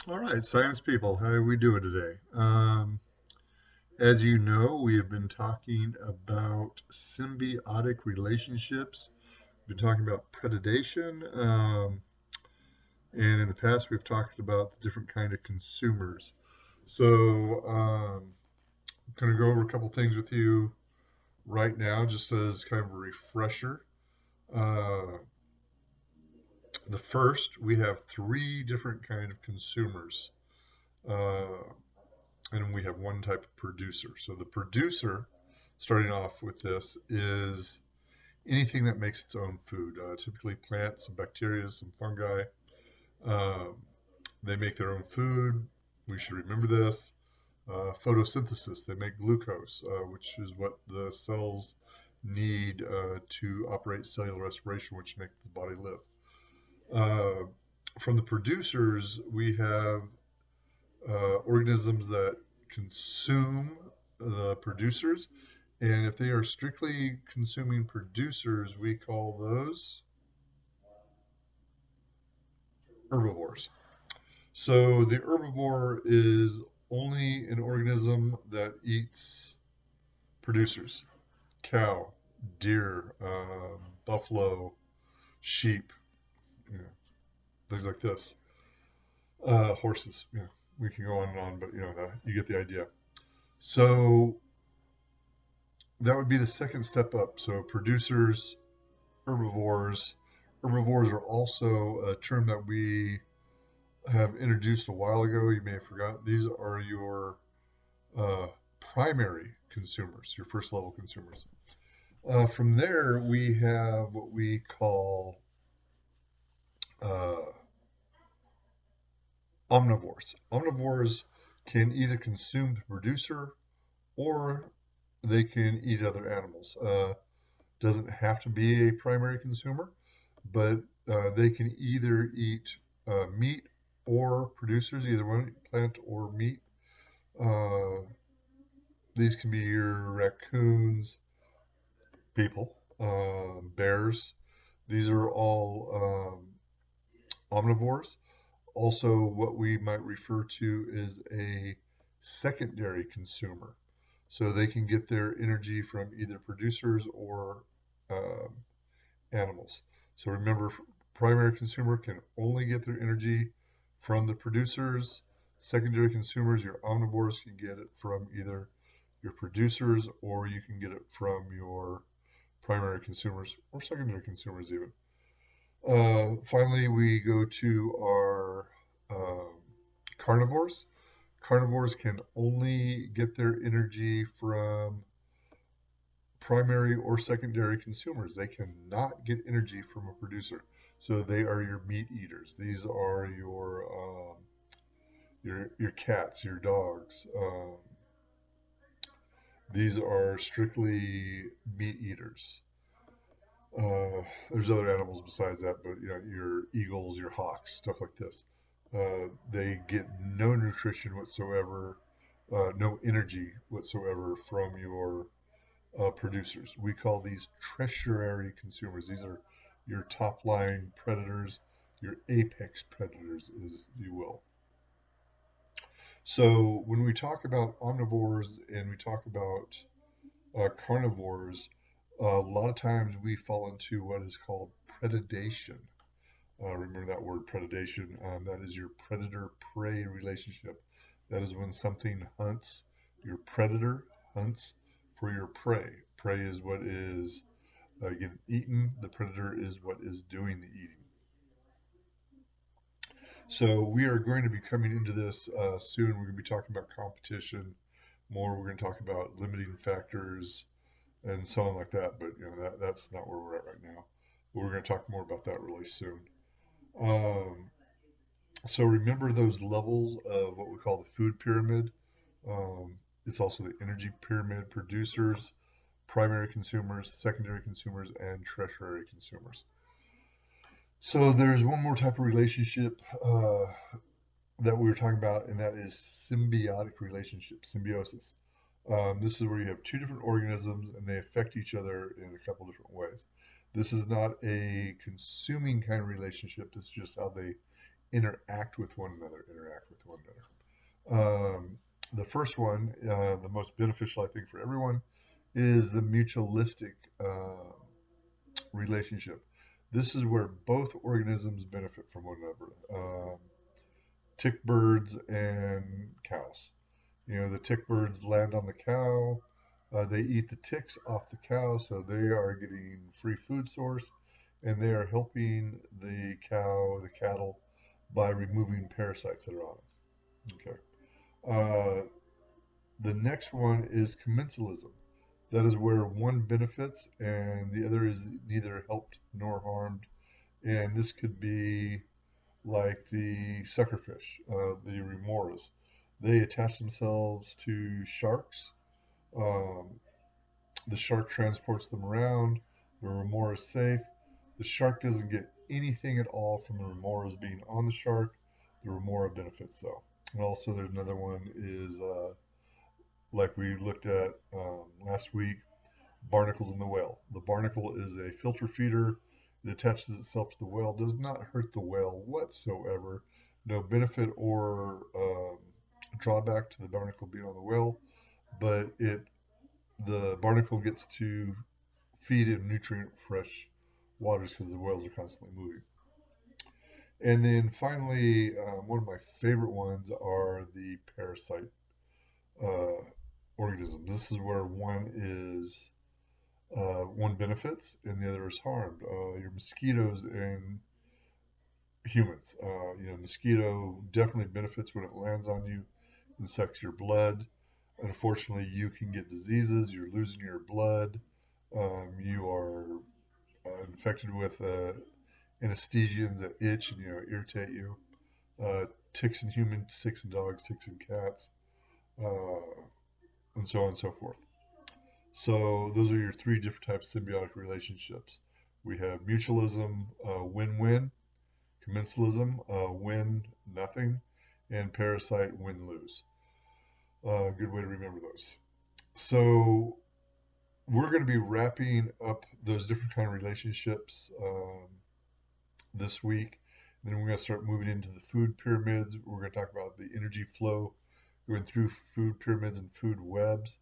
All right, science people, how are we doing today? As you know, we have been talking about symbiotic relationships. We've been talking about predation, and in the past, we've talked about the different kind of consumers. So, I'm going to go over a couple things with you right now, just as kind of a refresher. Uh, the first, we have three different kind of consumers. Uh, and we have one type of producer. So the producer, starting off with this, is anything that makes its own food, typically plants, some bacteria, some fungi. Um, they make their own food. We should remember this. Photosynthesis, they make glucose, which is what the cells need to operate cellular respiration, which makes the body live. Uh, from the producers, we have organisms that consume the producers. And if they are strictly consuming producers, we call those herbivores. So the herbivore is only an organism that eats producers: cow, deer, buffalo, sheep, you know, things like this. Horses. We can go on and on, but you get the idea. So that would be the second step up. So producers, herbivores. Herbivores are also a term that we have introduced a while ago. You may have forgotten. These are your uh, primary consumers, your first level consumers. From there, we have what we call uh, omnivores. Omnivores can either consume the producer or they can eat other animals. Doesn't have to be a primary consumer, but they can either eat meat or producers, either one, plant or meat. Uh, these can be your raccoons, people, bears. These are all omnivores. Also, what we might refer to as a secondary consumer. So they can get their energy from either producers or um animals. So remember, primary consumer can only get their energy from the producers. Secondary consumers, your omnivores, can get it from either your producers or you can get it from your primary consumers or secondary consumers even. Finally, we go to our um, carnivores. Carnivores can only get their energy from primary or secondary consumers. They cannot get energy from a producer. So they are your meat eaters. These are your cats, your dogs. These are strictly meat eaters. There's other animals besides that, but your eagles, your hawks, stuff like this. They get no nutrition whatsoever, no energy whatsoever from your producers. We call these tertiary consumers. These are your top line predators, your apex predators, as you will. So when we talk about omnivores and we talk about carnivores, a lot of times we fall into what is called predation. Remember that word predation? That is your predator prey relationship. That is when something hunts, your predator hunts for your prey. Prey is what is getting eaten, the predator is what is doing the eating. So we are going to be coming into this soon. We're going to be talking about competition more. We're going to talk about limiting factors and so on like that. But that's not where we're at right now. But we're going to talk more about that really soon. Um, so remember those levels of what we call the food pyramid. It's also the energy pyramid: producers, primary consumers, secondary consumers, and tertiary consumers. So there's one more type of relationship that we were talking about, and that is symbiotic relationship, symbiosis. This is where you have two different organisms and they affect each other in a couple different ways. This is not a consuming kind of relationship. This is just how they interact with one another. The first one, the most beneficial, I think, for everyone, is the mutualistic relationship. This is where both organisms benefit from one another. Tick birds and cows. The tick birds land on the cow. They eat the ticks off the cow, so they are getting free food source, and they are helping the cattle, by removing parasites that are on them. Okay. Uh, the next one is commensalism. That is where one benefits and the other is neither helped nor harmed. And this could be like the suckerfish, the remoras. They attach themselves to sharks. Um, the shark transports them around. The remora is safe. The shark doesn't get anything at all from the remoras being on the shark. The remora benefits though. And also, there's another one is like we looked at last week, barnacles in the whale. The barnacle is a filter feeder. It attaches itself to the whale, does not hurt the whale whatsoever. No benefit or drawback to the barnacle being on the whale, but the barnacle gets to feed in nutrient fresh waters because the whales are constantly moving. And then finally, one of my favorite ones are the parasite uh, organisms. This is where one benefits and the other is harmed. Your mosquitoes and humans. Mosquito definitely benefits when it lands on you and sucks your blood. Unfortunately, you can get diseases. You're losing your blood. You are infected with anesthesians that itch and irritate you. Ticks in humans, ticks in dogs, ticks in cats, uh, and so on and so forth. So those are your three different types of symbiotic relationships. We have mutualism, win-win, commensalism, win nothing, and parasite, win-lose. Good way to remember those. So we're going to be wrapping up those different kind of relationships this week. Then we're going to start moving into the food pyramids. We're going to talk about the energy flow going through food pyramids and food webs.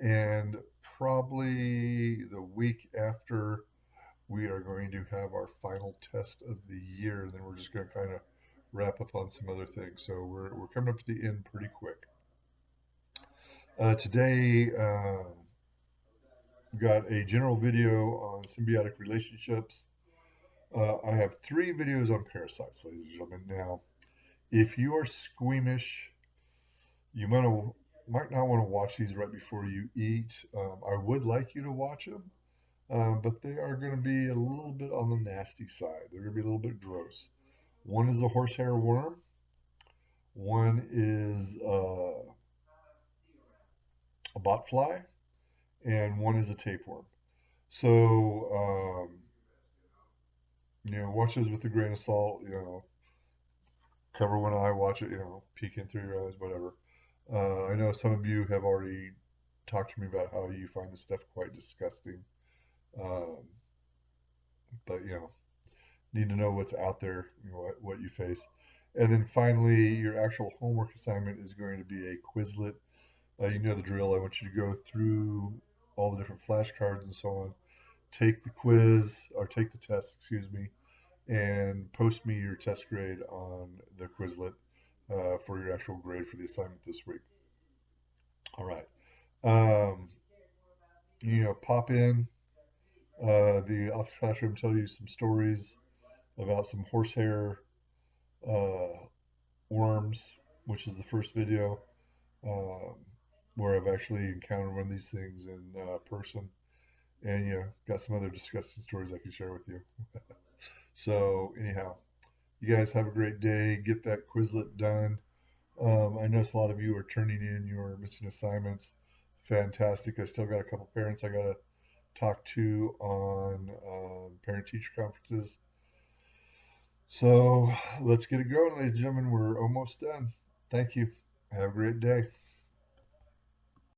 And probably the week after, we are going to have our final test of the year. And then we're just going to kind of wrap up on some other things. So we're coming up to the end pretty quick. Today, we got a general video on symbiotic relationships. I have 3 videos on parasites, ladies and gentlemen. Now, if you are squeamish, you might not want to watch these right before you eat. I would like you to watch them, but they are going to be a little bit on the nasty side. They're going to be a little bit gross. One is a horsehair worm. One is a botfly, and one is a tapeworm. So, watch those with a grain of salt. Cover one eye, watch it. Peek in through your eyes, whatever. I know some of you have already talked to me about how you find this stuff quite disgusting. Um, but need to know what's out there, what you face. And then finally, your actual homework assignment is going to be a Quizlet. You know the drill. I want you to go through all the different flashcards and so on. Take the quiz, or take the test, excuse me, and post me your test grade on the Quizlet for your actual grade for the assignment this week. All right. Um, pop in the office classroom, tell you some stories about some horsehair uh, worms, which is the first video um, where I've actually encountered one of these things in person, and got some other disgusting stories I can share with you. So anyhow, you guys have a great day. Get that Quizlet done. I notice a lot of you are turning in your missing assignments. Fantastic. I still got a couple parents I got to talk to on parent-teacher conferences. So let's get it going, ladies and gentlemen. We're almost done. Thank you. Have a great day.